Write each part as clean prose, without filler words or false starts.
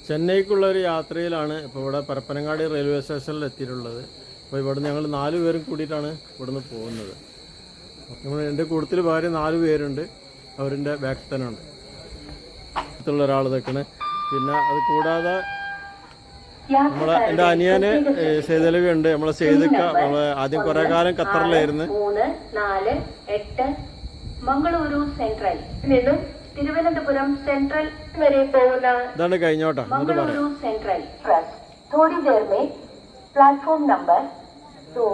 ചെന്നൈക്കുള്ളൊരു യാത്രയിലാണ് ഇപ്പോൾ ഇവിടെ പരപ്പനങ്ങാടി റെയിൽവേ സ്റ്റേഷനിൽ എത്തിയിട്ടുള്ളത്. അപ്പോൾ ഇവിടെ ഞങ്ങൾ 4 പേരും കൂടിയിട്ടാണ് ഇവിടുന്ന് പോകുന്നത്. നമ്മൾ എൻ്റെ കൂട്ടത്തിൽ ഭാര്യ 4 പേരുണ്ട്. അവരിൻ്റെ ബാക്ക് തന്നെ ഉണ്ട്. അടുത്തുള്ള ഒരാൾ നിൽക്കണേ. പിന്നെ അത് കൂടാതെ എൻ്റെ അനിയന് സെയ്തലവി ഉണ്ട്. നമ്മളെ സെയ്തിക്ക നമ്മളെ ആദ്യം കുറേ കാലം ഖത്തറിലായിരുന്നു. 3, 4, 8 മംഗളൂരു സെൻട്രൽ നിന്നും തിരുവനന്തപുരം സെൻട്രൽ വരെ പോകുന്ന ഇതാണ് കഴിഞ്ഞോട്ടാ. മംഗളൂരു സെൻട്രൽ थोड़ी देर में प्लेटफॉर्म नंबर 2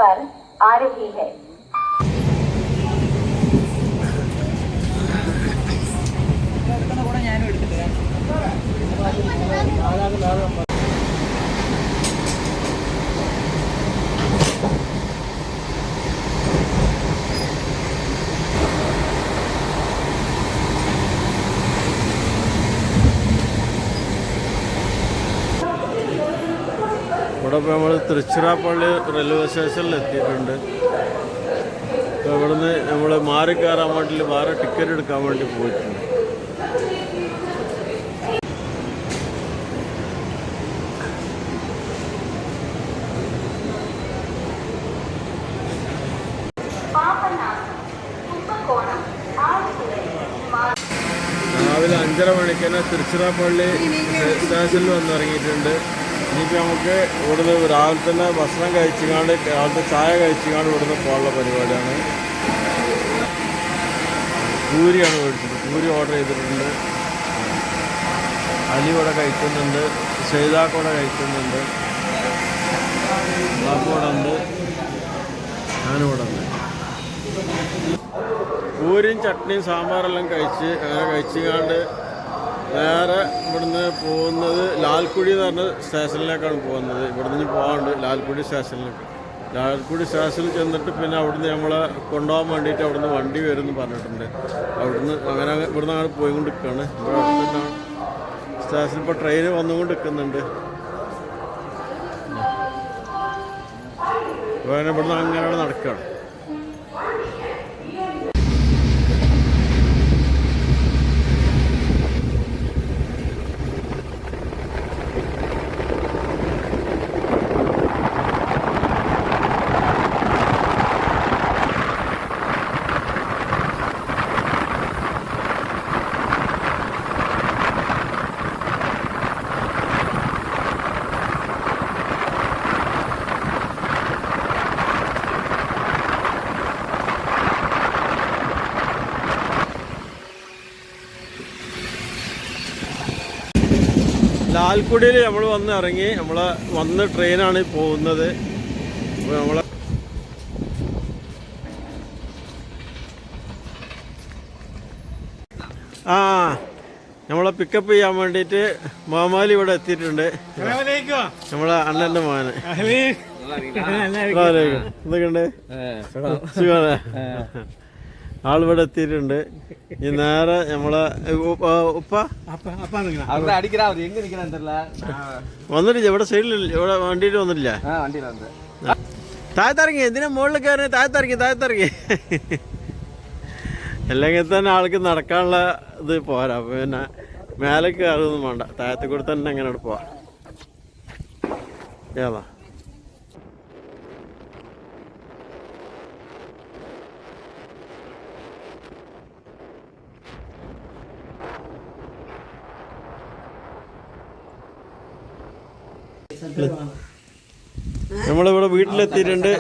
पर आ रही है. ഇവിടെ ഇപ്പോൾ നമ്മൾ തിരുച്ചിറപ്പള്ളി റെയിൽവേ സ്റ്റേഷനിൽ എത്തിയിട്ടുണ്ട്. അപ്പോൾ ഇവിടുന്ന് നമ്മൾ മാറി കയറാൻ വേണ്ടി വേറെ ടിക്കറ്റ് എടുക്കാൻ വേണ്ടി പോയിട്ടുണ്ട്. രാവിലെ 5:30 മണിക്ക് തന്നെ തിരുച്ചിറപ്പള്ളി സ്റ്റേഷനിൽ വന്നിറങ്ങിയിട്ടുണ്ട്. ഇനിയിപ്പോൾ നമുക്ക് ഇവിടുന്ന് രാവിലെ തന്നെ ഭക്ഷണം കഴിച്ചുകൊണ്ട് രാവിലത്തെ ചായ കഴിച്ചുകൊണ്ട് ഇവിടുന്ന് പോകാനുള്ള പരിപാടിയാണ്. പൂരിയാണ് മേടിച്ചത്. പൂരി ഓർഡർ ചെയ്തിട്ടുണ്ട്. അലി ഇവിടെ കഴിക്കുന്നുണ്ട്. ഷെയ്ദാക്ക് ഇവിടെ കഴിക്കുന്നുണ്ട്. ഇവിടെ ഉണ്ട്. ഞാനിവിടെ ഉണ്ട്. പൂരിയും ചട്നിയും സാമ്പാറെല്ലാം കഴിച്ച് അങ്ങനെ കഴിച്ചുകൊണ്ട് നേരെ ഇവിടുന്ന് പോകുന്നത് ലാൽക്കുടി എന്ന് പറഞ്ഞ സ്റ്റേഷനിലേക്കാണ് പോകുന്നത്. ഇവിടുന്ന് പോകാണ്ട് ലാൽക്കുടി സ്റ്റേഷനിലേക്ക്. ലാൽക്കുടി സ്റ്റേഷനിൽ ചെന്നിട്ട് പിന്നെ അവിടുന്ന് നമ്മളെ കൊണ്ടുപോകാൻ വേണ്ടിയിട്ട് അവിടുന്ന് വണ്ടി വരുമെന്ന് പറഞ്ഞിട്ടുണ്ട്. അവിടുന്ന് അങ്ങനെ ഇവിടുന്ന് അങ്ങനെ പോയിക്കൊണ്ട് നിൽക്കുകയാണ്. ഇവിടെ അടുത്ത് സ്റ്റേഷനിൽ ഇപ്പോൾ ട്രെയിൻ വന്നുകൊണ്ട് നിൽക്കുന്നുണ്ട്. അപ്പോൾ ഇവിടുന്ന് അങ്ങനെ നടക്കുകയാണ്. ലാൽക്കുടിയിൽ നമ്മൾ വന്ന് ഇറങ്ങി. നമ്മൾ വന്ന് ട്രെയിനാണ് പോകുന്നത്. അപ്പോൾ നമ്മൾ നമ്മളെ പിക്കപ്പ് ചെയ്യാൻ വേണ്ടിയിട്ട് മാമാലി ഇവിടെ എത്തിയിട്ടുണ്ട്. നമ്മളെ അണ്ണൻ്റെ മോന്. എന്തൊക്കെയുണ്ട്? സുഖമാണ്. ആളിവിടെ എത്തിയിട്ടുണ്ട്. ഈ നേരെ നമ്മളെ ഉപ്പ വന്നിട്ടില്ല. ഇവിടെ സൈഡിലില്ല. ഇവിടെ വണ്ടിയിൽ വന്നിട്ടില്ല. താഴത്തിറങ്ങി. എന്തിനാ മുകളിൽ കയറി? താഴത്തിറങ്ങി. അല്ലെങ്കിൽ തന്നെ ആൾക്ക് നടക്കാനുള്ള ഇത് പോരാ. അപ്പൊ പിന്നെ മേലെ കയറൊന്നും വേണ്ട. താഴത്തെ കൂടെ തന്നെ അങ്ങനെ പോവാ. ഏതാ നമ്മളിവിടെ വീട്ടിലെത്തിയിട്ടുണ്ട്.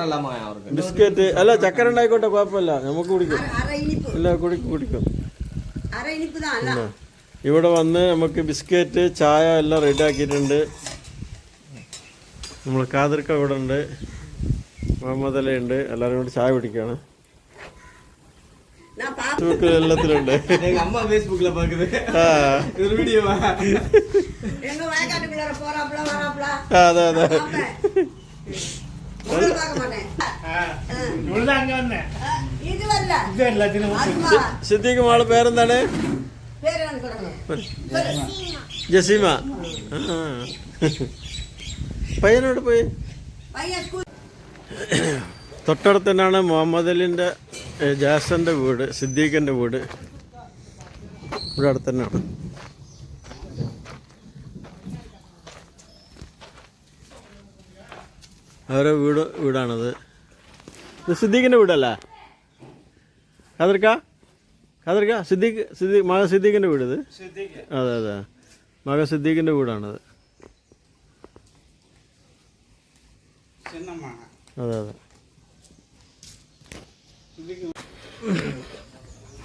ബിസ്ക്കറ്റ് അല്ല ചക്കര ഉണ്ടായിക്കോട്ടെ, കുഴപ്പമില്ല, നമുക്ക് കുടിക്കും. ഇല്ല കുടിക്കും. ഇവിടെ വന്ന് നമുക്ക് ബിസ്ക്കറ്റ് ചായ എല്ലാം റെഡി ആക്കിയിട്ടുണ്ട്. നമ്മൾ കാതിർക്ക ഇവിടെ ഉണ്ട്, മുഹമ്മദ് അലി ഉണ്ട്. എല്ലാവരും കൂടി ചായ കുടിക്കുകയാണ്. ഫേസ്ബുക്കിൽ എല്ലാത്തിലുണ്ട്. അതെ സിദ്ദീഖ് മോളെ പേരെന്താണ്? ജസീമ. പയ്യനോട് പോയി. തൊട്ടടുത്ത് തന്നെയാണ് മുഹമ്മദ് അലിൻ്റെ ജാസൻ്റെ വീട്, സിദ്ദീഖിൻ്റെ വീട്. ഇവിടെ അടുത്ത് തന്നെയാണ്. അവരെ വീടാണത്. ഇത് സിദ്ദീഖിൻ്റെ വീടല്ലേ? ഖാദർക്ക സിദ്ദീഖ് മകൻ സിദ്ദീഖിൻ്റെ വീട് ഇത്? അതെ മകൻ സിദ്ദീഖിൻ്റെ വീടാണത്. അതെ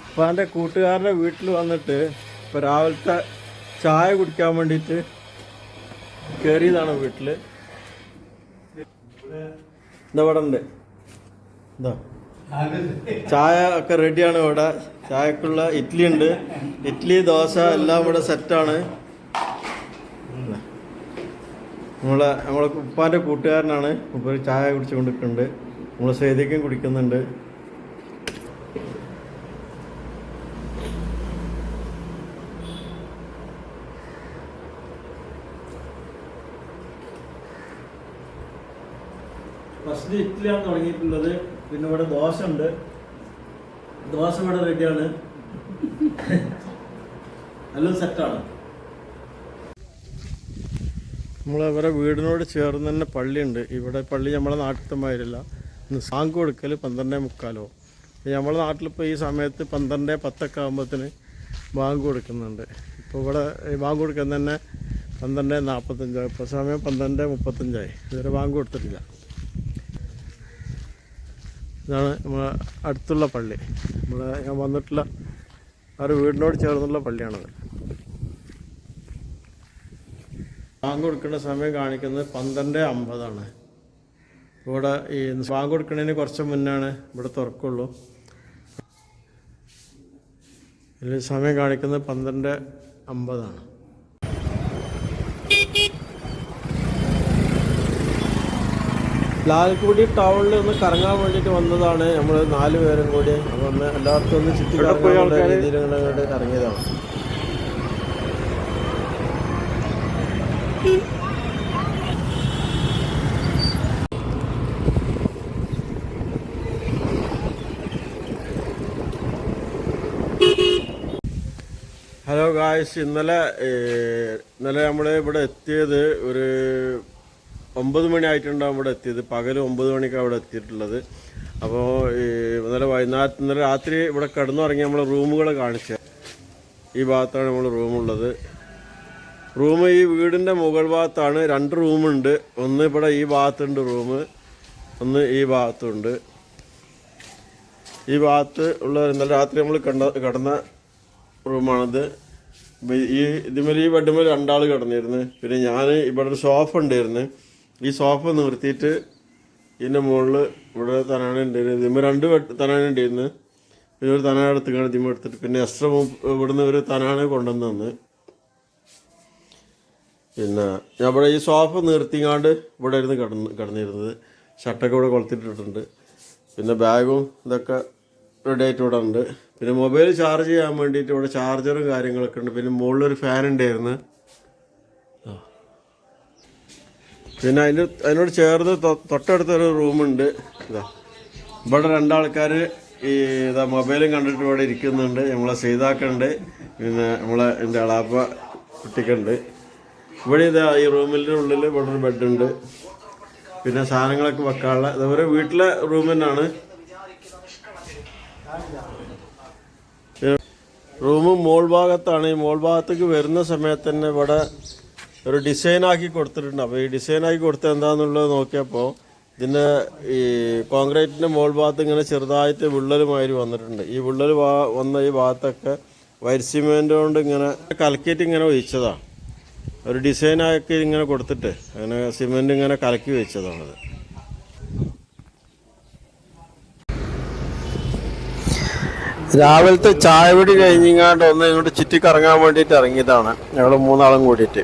അപ്പോൾ എൻ്റെ കൂട്ടുകാരുടെ വീട്ടിൽ വന്നിട്ട് ഇപ്പോൾ രാവിലത്തെ ചായ കുടിക്കാൻ വേണ്ടിയിട്ട് കയറിയതാണ് വീട്ടിൽ. എന്താ ഇവിടെ ഉണ്ട്, എന്താ ചായ ഒക്കെ റെഡിയാണ് ഇവിടെ. ചായക്കുള്ള ഇഡ്ഡലി ഉണ്ട്, ഇഡ്ഡലി ദോശ എല്ലാം ഇവിടെ സെറ്റാണ്. നമ്മളെ ഉപ്പാൻ്റെ കൂട്ടുകാരനാണ്. ഉപ്പ ചായ കുടിച്ചു കൊണ്ടിരിക്കുന്നുണ്ട്. നമ്മൾ സേദിക്കും കുടിക്കുന്നുണ്ട്. ഫസ്റ്റ് ഇഡ്ഡലിയാണ് തുടങ്ങിയിട്ടുള്ളത്. പിന്നെ ഇവിടെ ദോശ ഉണ്ട്, ദോശ ഇവിടെ റെഡിയാണ്, എല്ലാം സെറ്റാണ്. നമ്മളവരെ വീടിനോട് ചേർന്ന് തന്നെ പള്ളിയുണ്ട്. ഇവിടെ പള്ളി നമ്മളെ നാട്ടിലത്തെ മാതിരില്ല. ഇന്ന് സാങ്ക് കൊടുക്കൽ 12:45. നമ്മളെ നാട്ടിലിപ്പോൾ ഈ സമയത്ത് 12:10 ആകുമ്പോഴത്തേന് ബാങ്ക് കൊടുക്കുന്നുണ്ട്. ഇപ്പോൾ ഇവിടെ ബാങ്ക് കൊടുക്കാൻ തന്നെ 12:45. ഇപ്പോൾ സമയം 12:35. ഇതുവരെ ബാങ്ക് കൊടുത്തിട്ടില്ല. ഇതാണ് നമ്മളെ അടുത്തുള്ള പള്ളി. ഞാൻ വന്നിട്ടുള്ള ആ ഒരു വീടിനോട് ചേർന്നുള്ള പള്ളിയാണത്. ബാങ്ക് കൊടുക്കേണ്ട സമയം കാണിക്കുന്നത് 12:50. ഇവിടെ ഈ ബാങ്ക് കൊടുക്കുന്നതിന് കുറച്ച് മുന്നാണ് ഇവിടെ തുറക്കുള്ളൂ. ഇതിൽ സമയം കാണിക്കുന്നത് 12:50. ലാൽക്കുടി ടൗണിൽ ഒന്ന് കറങ്ങാൻ വേണ്ടിയിട്ട് വന്നതാണ് നമ്മൾ 4 പേരും കൂടി. അപ്പോൾ ഒന്ന് എല്ലാവർക്കും ഒന്ന് ചുറ്റി കറങ്ങാൻ രീതിയിൽ ഇങ്ങോട്ട് ഇറങ്ങിയതാണ്. ഹലോ ഗായ്സ്, ഇന്നലെ നമ്മൾ ഇവിടെ എത്തിയത് ഒരു 9 മണി ആയിട്ടുണ്ടാകും. ഇവിടെ എത്തിയത് പകൽ 9 മണിക്കാണ് ഇവിടെ എത്തിയിട്ടുള്ളത്. അപ്പോൾ ഇന്നലെ രാത്രി ഇവിടെ കിടന്നുറങ്ങി നമ്മൾ റൂമുകൾ കാണിച്ച ഈ ഭാഗത്താണ് നമ്മൾ റൂമുള്ളത്. റൂം ഈ വീടിൻ്റെ മുകൾ ഭാഗത്താണ്. 2 റൂമുണ്ട്. ഒന്ന് ഇവിടെ ഈ ഭാഗത്തുണ്ട് റൂം, ഒന്ന് ഈ ഭാഗത്തുണ്ട്. ഈ ഭാഗത്ത് ഉള്ള ഇന്നലെ രാത്രി നമ്മൾ കിടന്ന റൂമാണിത്. ഇതിന്മേൽ ഈ ബെഡുമേൽ 2 ആൾ കിടന്നിരുന്നു. പിന്നെ ഞാൻ ഇവിടെ ഒരു സോഫ ഉണ്ടായിരുന്നു. ഈ സോഫ നിർത്തിയിട്ട് ഇതിൻ്റെ മുകളിൽ ഇവിടെ തനാന ഉണ്ടായിരുന്നു. ഇതിന്മേൽ 2 തനാന ഉണ്ടായിരുന്നു. പിന്നെ ഒരു തനാന എടുത്തിക്കാണ് ഇതിന്മേൽ എടുത്തിട്ട് പിന്നെ എക്സ്ട്രാ ഇവിടുന്ന് ഒരു തനാന കൊണ്ടുവന്ന് തന്ന്. പിന്നെ ഞാൻ ഇവിടെ ഈ സോഫ നിർത്തിങ്ങാണ്ട് ഇവിടെ ഇരുന്ന് കിടന്നിരുന്നത്. ഷർട്ടൊക്കെ ഇവിടെ കൊളുത്തിട്ടിട്ടുണ്ട്. പിന്നെ ബാഗും ഇതൊക്കെ റെഡി ആയിട്ട് ഇവിടെ ഉണ്ട്. പിന്നെ മൊബൈൽ ചാർജ് ചെയ്യാൻ വേണ്ടിയിട്ട് ഇവിടെ ചാർജറും കാര്യങ്ങളൊക്കെ ഉണ്ട്. പിന്നെ മുകളിലൊരു ഫാൻ ഉണ്ടായിരുന്നു. പിന്നെ അതിനോട് ചേർന്ന് തൊട്ടടുത്തൊരു റൂമുണ്ട്. ഇവിടെ 2 ആൾക്കാർ മൊബൈലും കണ്ടിട്ട് ഇവിടെ ഇരിക്കുന്നുണ്ട്. നമ്മളെ സീതാക്കുണ്ട്, പിന്നെ എൻ്റെ അളാപ്പ കുട്ടിക്കുണ്ട്. ഇവിടെ ഈ റൂമിൻ്റെ ഉള്ളിൽ ഇവിടെ ഒരു ബെഡുണ്ട്. പിന്നെ സാധനങ്ങളൊക്കെ വെക്കാനുള്ള ഇതേപോലെ വീട്ടിലെ റൂം തന്നെയാണ്. റൂം മോൾ ഭാഗത്താണ്. ഈ മോൾ ഭാഗത്തേക്ക് വരുന്ന സമയത്ത് തന്നെ ഇവിടെ ഒരു ഡിസൈനാക്കി കൊടുത്തിട്ടുണ്ട്. അപ്പോൾ ഈ ഡിസൈനാക്കി കൊടുത്തത് എന്താണെന്നുള്ളത് നോക്കിയപ്പോൾ ഇതിൻ്റെ ഈ കോൺക്രീറ്റിൻ്റെ മോൾ ഭാഗത്ത് ഇങ്ങനെ ചെറുതായിട്ട് വിള്ളലുമാതിരി വന്നിട്ടുണ്ട്. ഈ വിള്ളൽ വന്ന ഈ ഭാഗത്തൊക്കെ വൈറ്റ് സിമെൻ്റ് കൊണ്ട് ഇങ്ങനെ കലക്കിയിട്ട് ഇങ്ങനെ ഒഴിച്ചതാണ്. ഒരു ഡിസൈനാക്കി ഇങ്ങനെ കൊടുത്തിട്ട് അങ്ങനെ സിമെൻ്റ് ഇങ്ങനെ കലക്കി വെച്ചതാണത്. രാവിലത്തെ ചായ കുടി കഴിഞ്ഞിങ്ങാണ്ട് ഒന്ന് ഇങ്ങോട്ട് ചുറ്റിക്കറങ്ങാൻ വേണ്ടിയിട്ട് ഇറങ്ങിയതാണ് ഞങ്ങൾ 3 ആളും കൂടിയിട്ട്.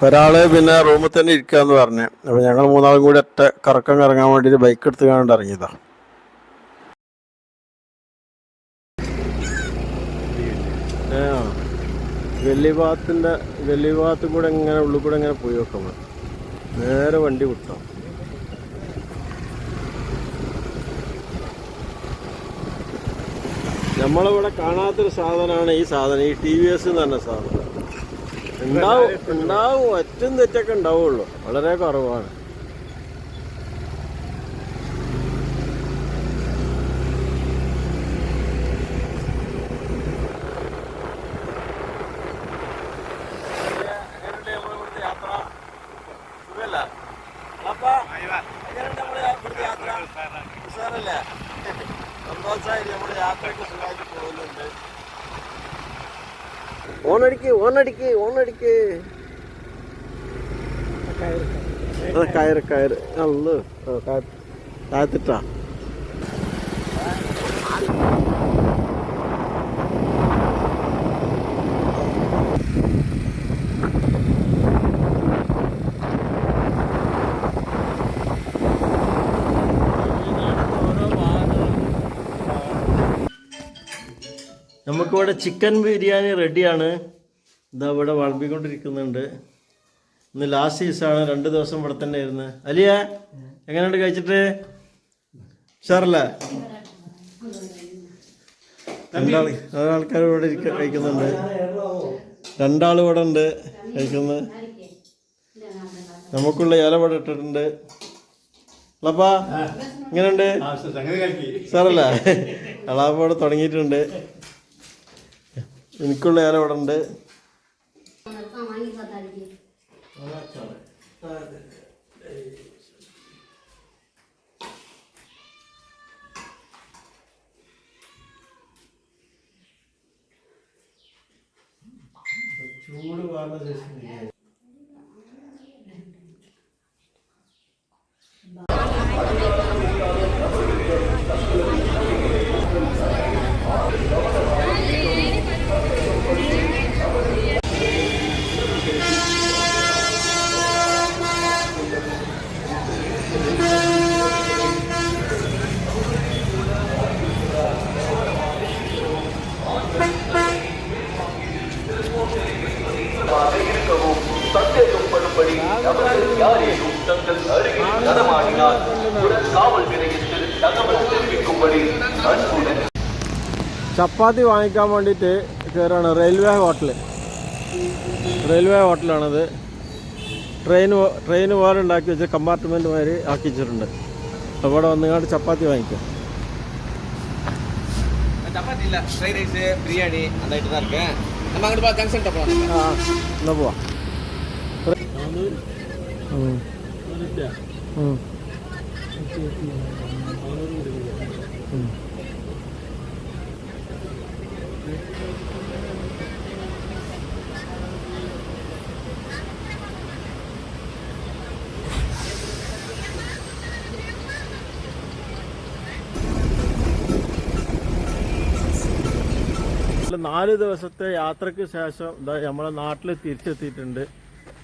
ഒരാള് പിന്നെ റൂമിൽ തന്നെ ഇരിക്കാന്ന് പറഞ്ഞു. അപ്പോൾ ഞങ്ങൾ 3 ആളും കൂടി ഒറ്റ കറങ്ങാൻ വേണ്ടിയിട്ട് ബൈക്ക് എടുത്ത് കാണാണ്ട് ഇറങ്ങിയതാണ്. ഗല്ലി ഭാഗത്ത് കൂടെ ഇങ്ങനെ ഉള്ളിൽ കൂടെ ഇങ്ങനെ പോയി നോക്കുമ്പോൾ നേരെ വണ്ടി വിട്ടോ. നമ്മളിവിടെ കാണാത്തൊരു സാധനമാണ് ഈ സാധനം, ഈ TVS എന്ന് പറഞ്ഞ സാധനം. ഉണ്ടാവും ഒറ്റും തെറ്റൊക്കെ ഉണ്ടാവുള്ളൂ, വളരെ കുറവാണ്. ഓണടിക്ക് ഓണടിക്ക് ഓണടിക്ക്. കയറ് കയറ് അല്ലോ താത്തിട്ടാ. നമുക്കിവിടെ ചിക്കൻ ബിരിയാണി റെഡിയാണ്. ഇതാ ഇവിടെ വിളമ്പിക്കൊണ്ടിരിക്കുന്നുണ്ട്. ഇന്ന് ലാസ്റ്റ് ദിവസമാണ്, 2 ദിവസം ഇവിടെ തന്നെ ആയിരുന്നു. അലിയ എങ്ങനെയുണ്ട് കഴിച്ചിട്ട്? ഉഷാറല്ലേ? ഒരാൾക്കാർ ഇവിടെ കഴിക്കുന്നുണ്ട്, 2 ആൾ ഇവിടെ ഉണ്ട് കഴിക്കുന്നത്. നമുക്കുള്ള ഇല ഇവിടെ ഇട്ടിട്ടുണ്ട്. അളപ്പാ ഇങ്ങനെയുണ്ട്? സാറല്ലേ? അളാപ്പ ഇവിടെ തുടങ്ങിയിട്ടുണ്ട്. എനിക്കുള്ള ഇല ഇവിടെ ഉണ്ട്. ചൂട് വാർന്ന ചപ്പാത്തി വാങ്ങിക്കാൻ വേണ്ടിയിട്ട് കയറാണ്. റെയിൽവേ ഹോട്ടലാണത്. ട്രെയിൻ പോലെ ഉണ്ടാക്കി വെച്ച കമ്പാർട്ട്മെൻറ്റ് മാതിരി ആക്കി വെച്ചിട്ടുണ്ട്. അവിടെ വന്നുകൊണ്ട് ചപ്പാത്തി വാങ്ങിക്കാം. ചപ്പാത്തി ഇല്ല, ഫ്രൈഡ് റൈസ് ബിരിയാണി അതായിട്ട് தான் இருக்கு. நம்ம அங்க பா ஜங்ஷன் போலாம். എന്നാ പോവാ. നാല് ദിവസത്തെ യാത്രയ്ക്ക് ശേഷം നമ്മളെ നാട്ടിൽ തിരിച്ചെത്തിയിട്ടുണ്ട്.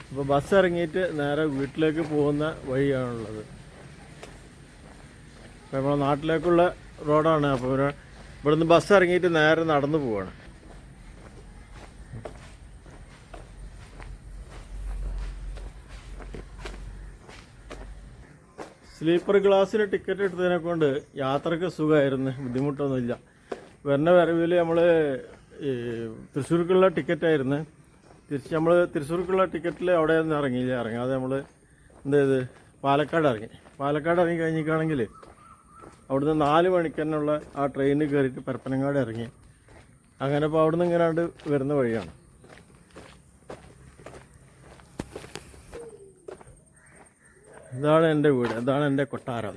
അപ്പോൾ ബസ് ഇറങ്ങിയിട്ട് നേരെ വീട്ടിലേക്ക് പോകുന്ന വഴിയാണുള്ളത്. അപ്പോൾ നമ്മളെ നാട്ടിലേക്കുള്ള റോഡാണ്. അപ്പോൾ ഇവിടുന്ന് ബസ് ഇറങ്ങിയിട്ട് നേരെ നടന്നു പോവാണ്. സ്ലീപ്പർ ക്ലാസ്സിൽ ടിക്കറ്റ് എടുത്തതിനെ കൊണ്ട് യാത്രയ്ക്ക് സുഖമായിരുന്നു, ബുദ്ധിമുട്ടൊന്നുമില്ല. വരുന്ന വരവിൽ നമ്മൾ തൃശ്ശൂർക്കുള്ള ടിക്കറ്റായിരുന്നു. നമ്മൾ തൃശ്ശൂർക്കുള്ള ടിക്കറ്റിൽ അവിടെ ഒന്നും ഇറങ്ങാതെ നമ്മൾ എന്ത് ചെയ്ത് പാലക്കാട് ഇറങ്ങി കഴിഞ്ഞിട്ടാണെങ്കിൽ അവിടുന്ന് 4 മണിക്ക് തന്നെയുള്ള ആ ട്രെയിനിൽ കയറിയിട്ട് പരപ്പനങ്ങാട് ഇറങ്ങി. അങ്ങനെ ഇപ്പോൾ അവിടുന്ന് ഇങ്ങനാണ്ട് വരുന്ന വഴിയാണ്. ഇതാണ് എൻ്റെ വീട്, ഇതാണ് എൻ്റെ കൊട്ടാരം.